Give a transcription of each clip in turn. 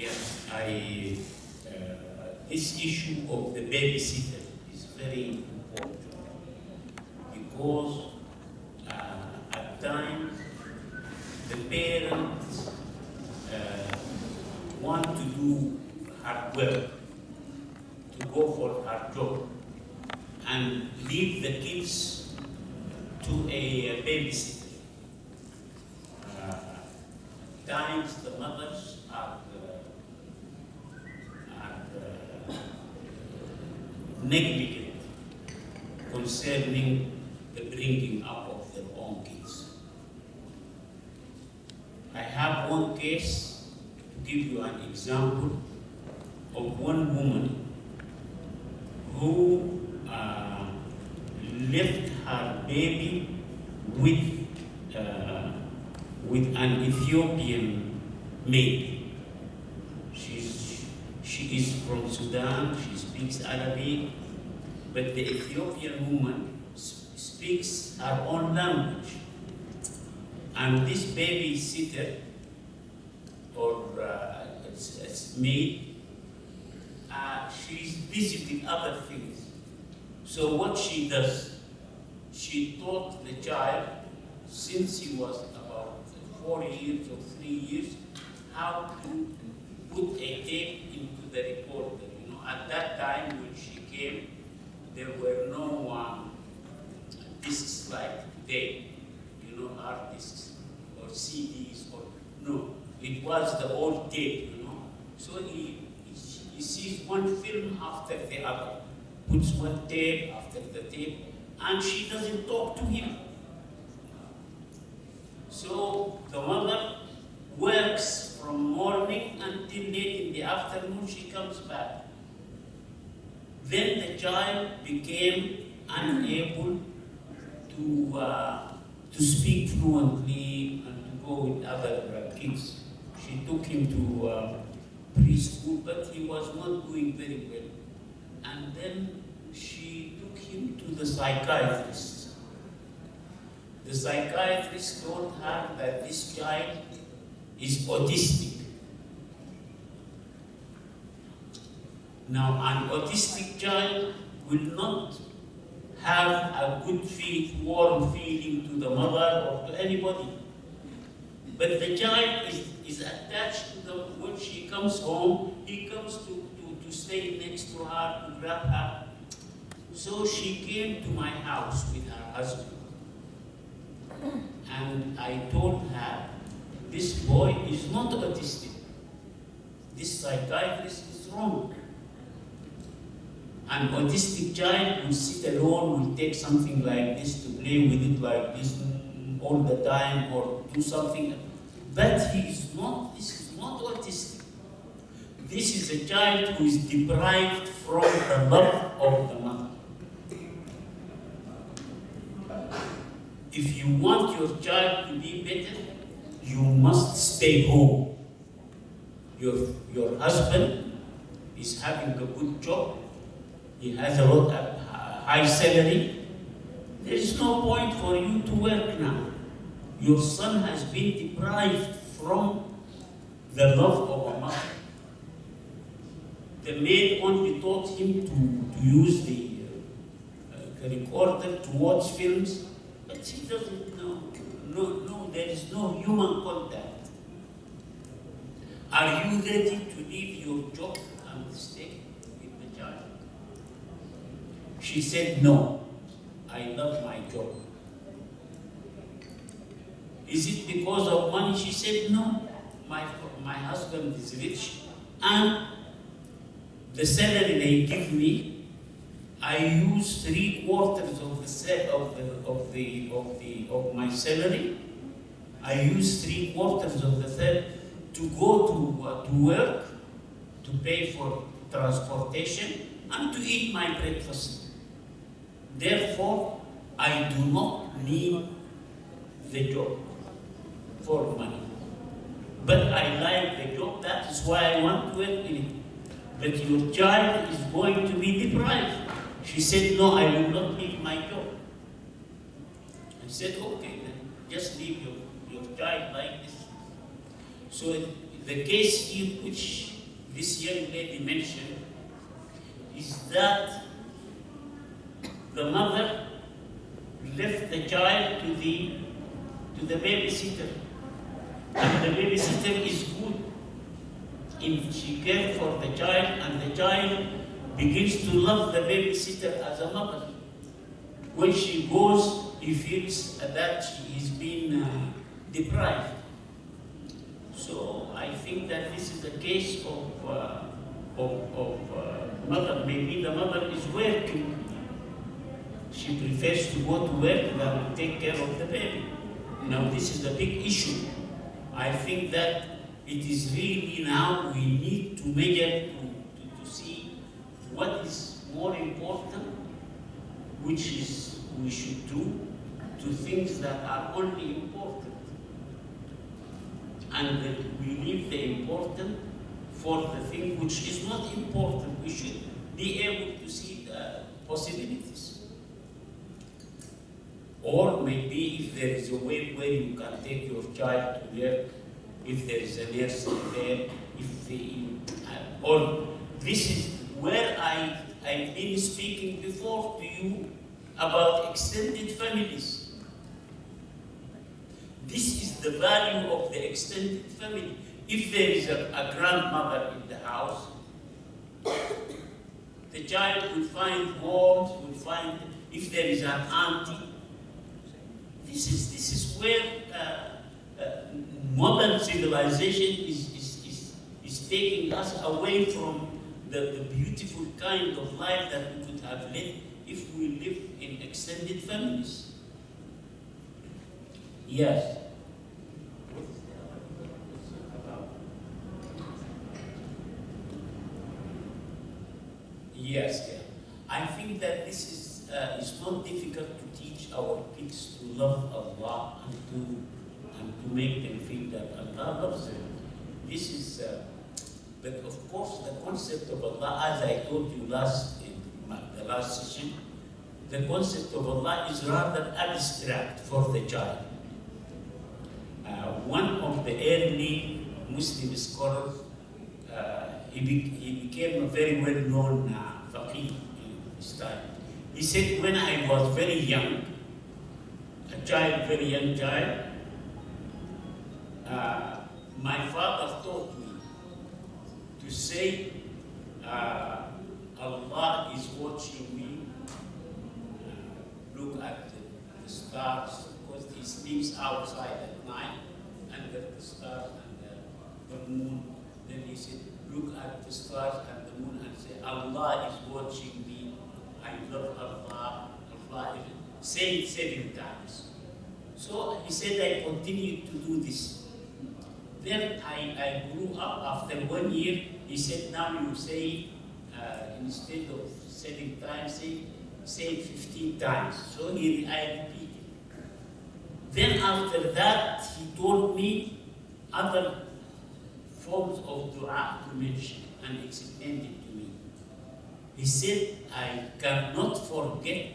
Yes, this issue of the babysitter is very important because at times the parents want to do hard work, to go for hard job, and leave the kids to a babysitter. Times the mothers are negligent concerning the bringing up of their own kids. I have one case to give you an example of one woman who left her baby with an Ethiopian maid. She is from Sudan, she speaks Arabic, but the Ethiopian woman speaks her own language. And this babysitter, or it's maid, she's busy with other things. So what she does, she taught the child, since he was about 4 years or 3 years, how to put a tape into the recorder. You know, at that time when she came, there were no discs like today, you know, hard discs or CDs or no. It was the old tape, you know. So he sees one film after the other, puts one tape after the tape, and she doesn't talk to him. So the mother works from morning until late in the afternoon, she comes back. Then the child became unable to speak fluently and to go with other kids. She took him to preschool, but he was not doing very well. And then she took him to the psychiatrist. The psychiatrist told her that this child is autistic. Now, an autistic child will not have a good warm feeling to the mother or to anybody. But the child is attached to them. When she comes home, he comes to stay next to her, to grab her. So she came to my house with her husband. And I told her, this boy is not autistic. This psychiatrist is wrong. An autistic child will sit alone, will take something like this to play with it like this all the time or do something. But this is not autistic. This is a child who is deprived from the love of the mother. If you want your child to be better, you must stay home. Your husband is having a good job. He has a high salary. There is no point for you to work now. Your son has been deprived from the love of a mother. The maid only taught him to use the recorder to watch films, but he doesn't know. No, there is no human contact. Are you ready to leave your job and stay with the child? She said, no, I love my job. Is it because of money? She said, no, my husband is rich, and the salary they give me, I use 3/4 of my salary. I use 3/4 of the third to go to work, to pay for transportation, and to eat my breakfast. Therefore, I do not need the job for money. But I like the job, that is why I want to work in it. But your child is going to be deprived. She said, no, I will not leave my job. I said, okay, then just leave your child like this. So the case here which this young lady mentioned is that the mother left the child to the babysitter. And the babysitter is good if she cares for the child, and the child begins to love the babysitter as a mother. When she goes, he feels that she is being deprived. So I think that this is a case of mother. Maybe the mother is working. She prefers to go to work than to take care of the baby. Now this is a big issue. I think that it is really now we need to measure to see what is more important, which is we should do, to things that are only important. And that we leave the important for the thing which is not important. We should be able to see the possibilities. Or maybe if there is a way where you can take your child to work, if there is a nursery there, or this is where I've been speaking before to you about extended families. This is the value of the extended family. If there is a grandmother in the house, the child will find warmth, will find, if there is an auntie. This is where modern civilization is taking us away from the beautiful kind of life that we could have led if we live in extended families. Yes. Yes, yeah. I think that this is it's not difficult to teach our kids to love Allah and to make them feel that Allah loves them. This is, but of course, the concept of Allah, as I told you the last session, the concept of Allah is rather abstract for the child. One of the early Muslim scholars, he became a very well-known faqih in his time. He said, when I was very young, very young child, my father taught me to say, Allah is watching me, look at the stars, because he sleeps outside at night, under the stars and the moon. Then he said, look at the stars and the moon and say, Allah is watching me, I love Allah, Allah is, say it 7 times. So he said, I continued to do this. Then I grew up. After 1 year, he said, now you say, instead of 7 times, say it 15 times. So I repeated. Then after that, he told me other forms of dua to mention and explained it to me. He said, I cannot forget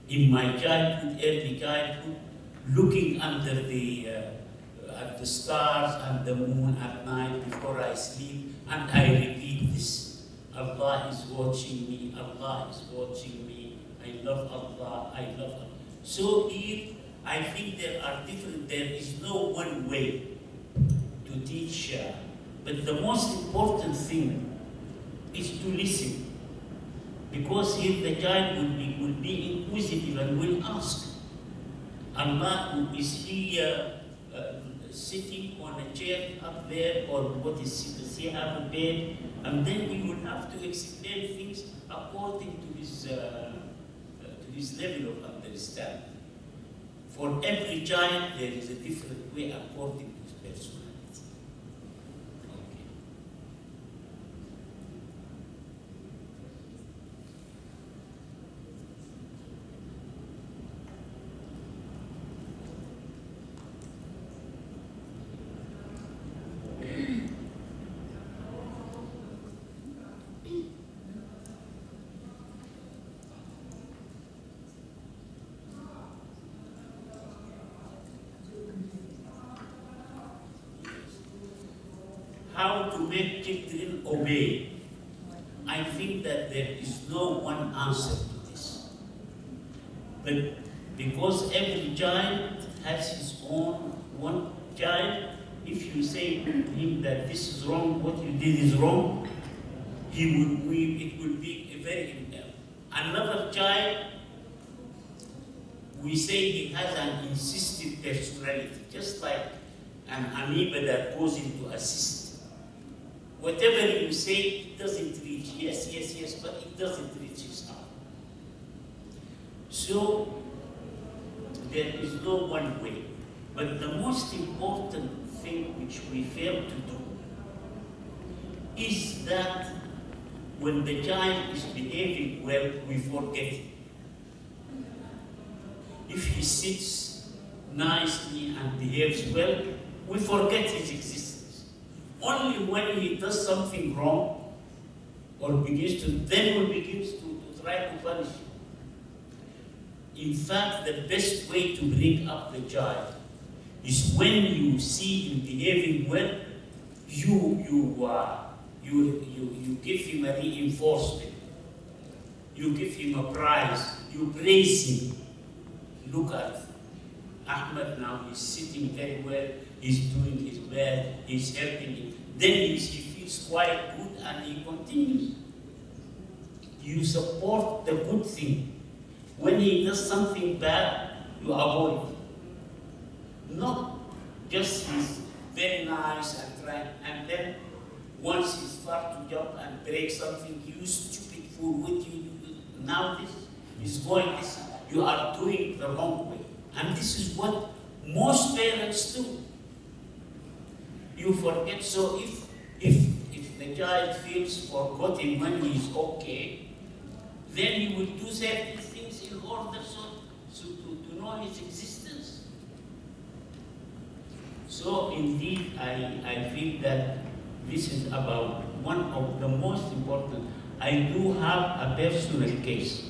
in my childhood, early childhood, looking under at the stars and the moon at night before I sleep, and I repeat this. Allah is watching me, Allah is watching me, I love Allah, I love Allah. So here, I think there is no one way to teach, but the most important thing is to listen. Because here the child will be inquisitive and will ask, Allah, is he sitting on a chair up there, or what is he? Does he have a bed? And then we will have to explain things according to his level of understanding. For every child, there is a different way according to his personality. how to make children obey. I think that there is no one answer to this. But because every child has his own one child, if you say to him that this is wrong, what you did is wrong, it will be a very another child, we say he has an insistent personality, just like an amoeba that goes into a cyst. Whatever you say, it doesn't reach. Yes, yes, yes, but it doesn't reach his heart. So there is no one way. But the most important thing which we fail to do is that when the child is behaving well, we forget him. If he sits nicely and behaves well, we forget his existence. Only when he does something wrong or begins to, then we begin to try to punish him. In fact, the best way to bring up the child is when you see him behaving well, you give him a reinforcement. You give him a prize. You praise him. Look at Ahmed now, he's sitting very well, he's doing his best, he's helping him. Then he feels quite good and he continues. You support the good thing. When he does something bad, you avoid it. Not just he's very nice and trying, and then once he starts to jump and break something, you stupid fool, what you do? Now this is going this. You are doing the wrong way. And this is what most parents do. You forget. So if the child feels forgotten when he is okay, then you will do certain things in order to know his existence. So indeed, I feel that this is about one of the most important. I do have a personal case.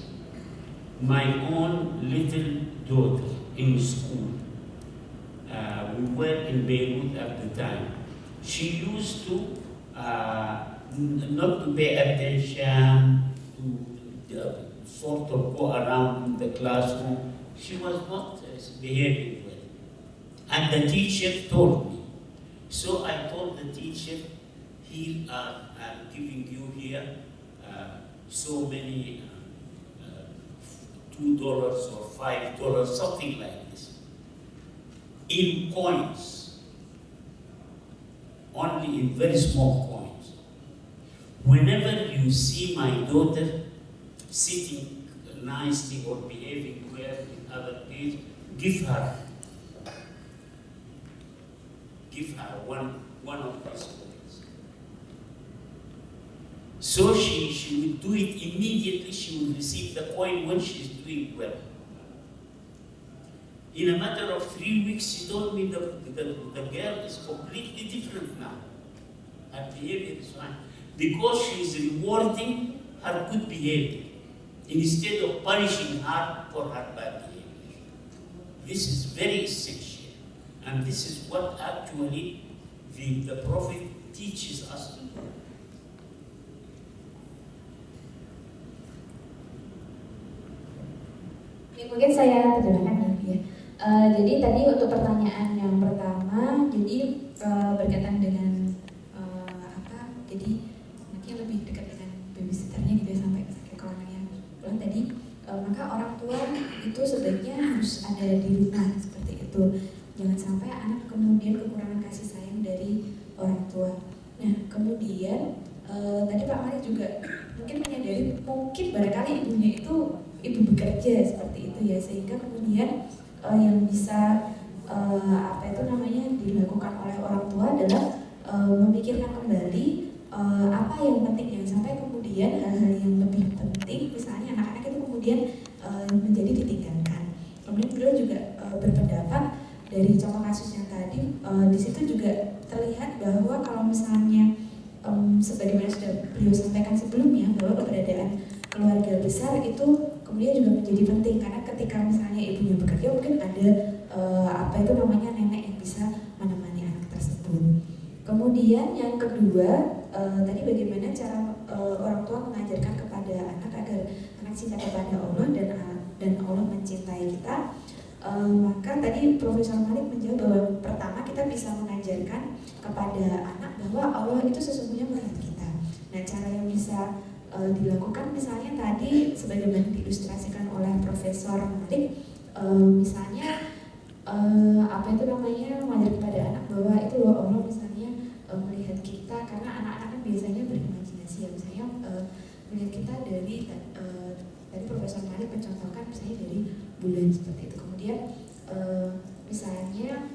My own little daughter in school. We were in Beirut at the time. She used to not to pay attention, to sort of go around the classroom. She was not behaving well. And the teacher told me. So I told the teacher, here I'm giving you here so many $2 or $5, something like this, in coins, only in very small coins. Whenever you see my daughter sitting nicely or behaving well with other kids, give her one of these coins. So she will do it immediately. She will receive the coin when she is doing well. In a matter of 3 weeks, she told me the girl is completely different now. Her behavior is fine. Because she is rewarding her good behavior instead of punishing her for her bad behavior. This is very essential. And this is what actually the Prophet teaches us to do. Mungkin saya terjemahkan ya. Jadi tadi untuk pertanyaan yang pertama, jadi berkaitan dengan apa? Jadi anaknya lebih dekat dengan babysitternya gitu ya, sampai ke orang yang pulang tadi. Maka orang tua itu sebaiknya harus ada di rumah seperti itu. Jangan sampai anak kemudian kekurangan kasih sayang dari orang tua. Nah kemudian tadi Pak Mari juga mungkin menyadari mungkin barangkali ibunya itu ibu bekerja seperti itu ya, sehingga kemudian yang bisa apa itu namanya dilakukan oleh orang tua adalah memikirkan kembali apa yang penting, yang sampai kemudian hal-hal yang lebih penting misalnya anak-anak itu kemudian menjadi ditinggalkan. Kemudian beliau juga berpendapat dari contoh kasus yang tadi di situ juga terlihat bahwa kalau misalnya sebagaimana sudah beliau sampaikan sebelumnya bahwa keberadaan keluarga besar itu kemudian juga menjadi penting, karena ketika misalnya ibunya bekerja mungkin ada apa itu namanya nenek yang bisa menemani anak tersebut. Kemudian Kemudian yang kedua, tadi bagaimana cara orang tua mengajarkan kepada anak agar anak cinta kepada Allah dan Allah mencintai kita. Maka tadi Profesor Malik menjawab bahwa pertama kita bisa mengajarkan kepada anak bahwa Allah itu sesungguhnya melihat kita. Nah, cara yang bisa dilakukan misalnya tadi sebagaimana diilustrasikan oleh Profesor Malik, misalnya apa itu namanya, mengajar kepada anak bahwa itu loh Allah misalnya melihat kita, karena anak-anak kan biasanya berimajinasi ya, misalnya melihat kita dari tadi Profesor Malik mencontohkan misalnya dari bulan seperti itu. Kemudian misalnya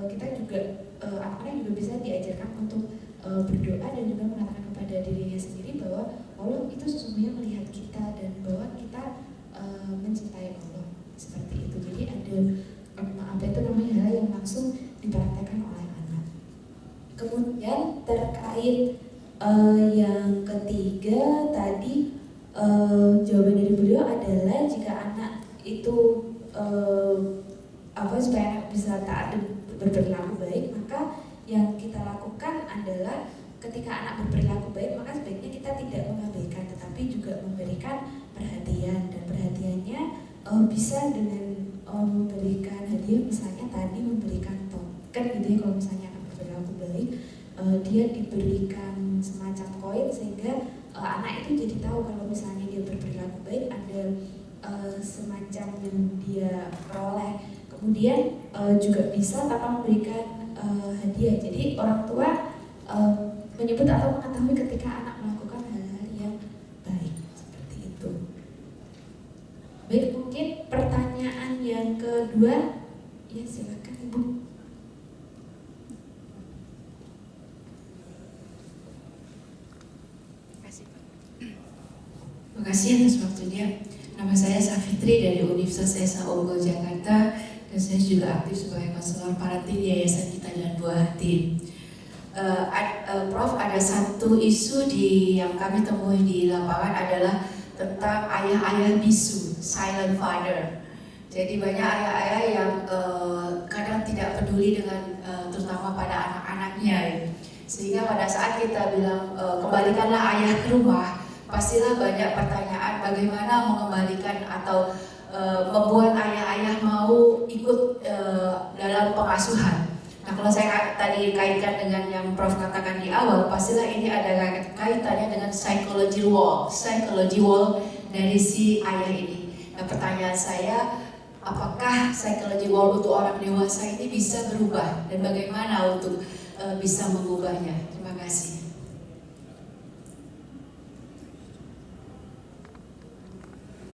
kita juga anak-anak juga bisa diajarkan untuk berdoa dan juga mengatakan kepada dirinya sendiri bahwa Allah itu sesungguhnya melihat kita dan bahwa kita mencintai Allah, seperti itu. Jadi ada apa itu namanya, hal yang langsung dipraktekkan oleh anak. Kemudian terkait yang ketiga tadi, jawaban dari beliau adalah jika anak itu supaya anak bisa taat dan berperilaku baik, maka yang kita lakukan adalah ketika anak berperilaku baik, maka sebaiknya kita tidak mengabaikan tetapi juga memberikan perhatian, dan perhatiannya bisa dengan memberikan hadiah, misalnya tadi memberikan token gitu ya, kalau misalnya anak berperilaku baik, dia diberikan semacam koin sehingga anak itu jadi tahu kalau misalnya dia berperilaku baik ada semacam yang dia peroleh. Kemudian juga bisa tanpa memberikan hadiah. Jadi orang tua menyebut atau mengetahui ketika anak melakukan hal-hal yang baik, seperti itu. Baik, mungkin pertanyaan yang kedua, ya silakan Ibu. Terima kasih atas waktunya. Nama saya Safitri dari Universitas Esa Unggul Jakarta, dan saya juga aktif sebagai konselor parenting di Yayasan Kita dan Buah Hati. Prof, ada satu isu yang kami temui di lapangan adalah tentang ayah-ayah bisu, silent father. Jadi banyak ayah-ayah yang kadang tidak peduli dengan terutama pada anak-anaknya. Sehingga pada saat kita bilang kembalikanlah ayah ke rumah, pastilah banyak pertanyaan bagaimana mengembalikan atau membuat ayah-ayah mau ikut dalam pengasuhan. Nah, kalau saya tadi kaitkan dengan yang Prof katakan di awal, pastilah ini ada kaitannya dengan psychology wall dari si ayah ini. Nah, pertanyaan saya, apakah psychology wall untuk orang dewasa ini bisa berubah dan bagaimana untuk bisa mengubahnya? Terima kasih.